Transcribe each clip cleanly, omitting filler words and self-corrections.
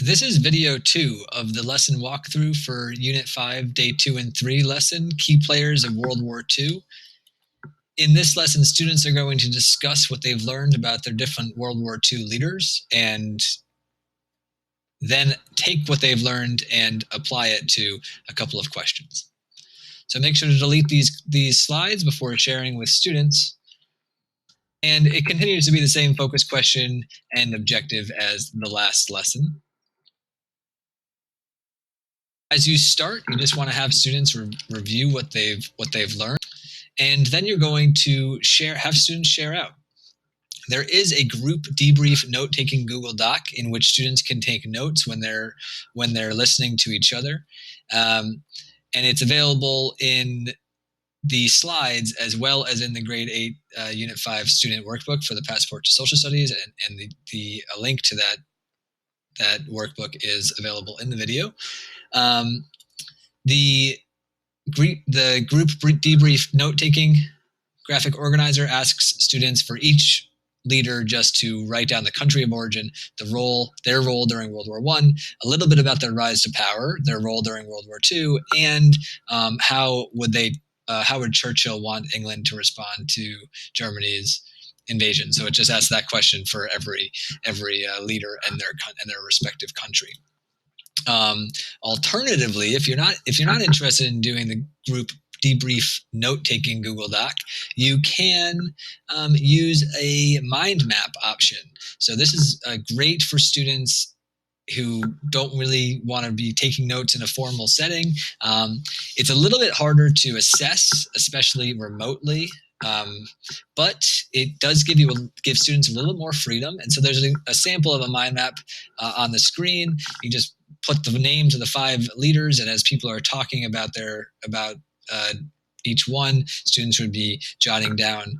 This is video 2 of the lesson walkthrough for Unit 5, Day 2 and 3 lesson, Key Players of World War II. In this lesson, students are going to discuss what they've learned about their different World War II leaders and then take what they've learned and apply it to a couple of questions. So make sure to delete these slides before sharing with students. And it continues to be the same focus question and objective as the last lesson. As you start, you just want to have students review what they've learned, and then you're going to have students share out. There is a group debrief note-taking Google Doc in which students can take notes when they're listening to each other, and it's available in the slides as well as in the Grade 8 Unit 5 student workbook for the Passport to Social Studies, and the link to that workbook is available in the video. The group debrief note-taking graphic organizer asks students for each leader just to write down the country of origin, their role during World War I, a little bit about their rise to power, their role during World War II, and how would Churchill want England to respond to Germany's invasion. So it just asks that question for every leader and their respective country. Alternatively, if you're not interested in doing the group debrief note-taking Google Doc, you can use a mind map option. So this is great for students who don't really want to be taking notes in a formal setting. It's a little bit harder to assess, especially remotely. But it does give students a little more freedom. And so there's a sample of a mind map on the screen. You just put the names of the 5 leaders, and as people are talking about each one, students would be jotting down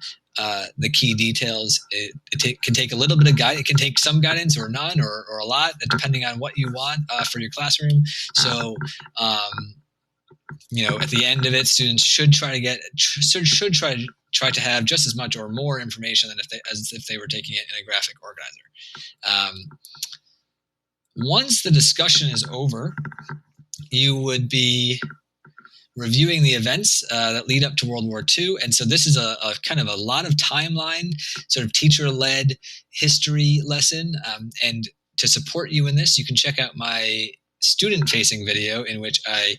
the key details. It can take a little bit of guidance. It can take some guidance or none or a lot, depending on what you want for your classroom. So at the end of it, students should try to have just as much or more information than as if they were taking it in a graphic organizer. Once the discussion is over, you would be reviewing the events that lead up to World War II. And so this is a kind of a lot of timeline, sort of teacher-led history lesson. And to support you in this, you can check out my student-facing video in which I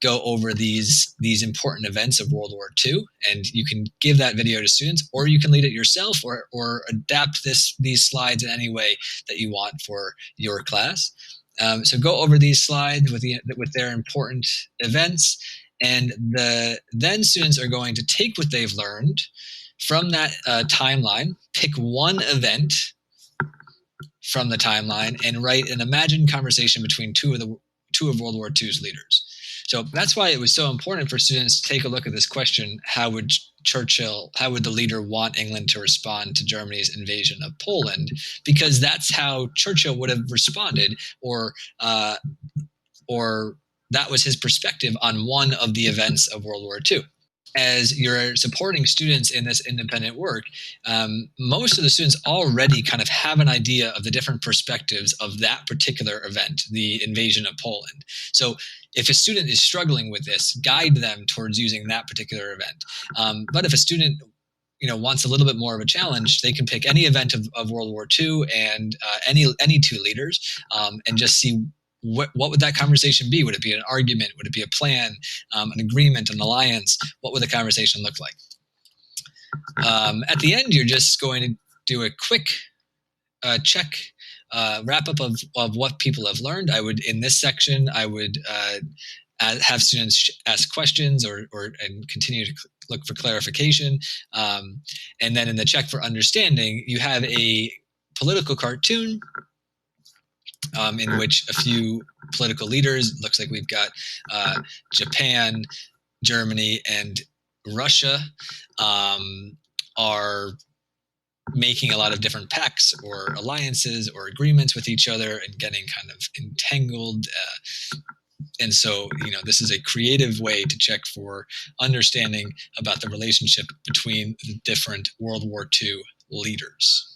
go over these important events of World War II, and you can give that video to students, or you can lead it yourself, or adapt these slides in any way that you want for your class. So go over these slides with their important events, and then students are going to take what they've learned from that timeline, pick one event from the timeline, and write an imagined conversation between two of World War II's leaders. So that's why it was so important for students to take a look at this question: how would the leader want England to respond to Germany's invasion of Poland? Because that's how Churchill would have responded, or that was his perspective on one of the events of World War II. As you're supporting students in this independent work, most of the students already kind of have an idea of the different perspectives of that particular event, the invasion of Poland. So if a student is struggling with this, guide them towards using that particular event. But if a student wants a little bit more of a challenge, they can pick any event of World War II and any 2 leaders, and just see what would that conversation be? Would it be an argument? Would it be a plan, an agreement, an alliance? What would the conversation look like? At the end, you're just going to do a quick check, wrap up of what people have learned. In this section, I would have students ask questions and continue to look for clarification. And then in the check for understanding, you have a political cartoon in which a few political leaders, looks like we've got Japan, Germany, and Russia, are making a lot of different pacts or alliances or agreements with each other and getting kind of entangled. And so, this is a creative way to check for understanding about the relationship between the different World War II leaders.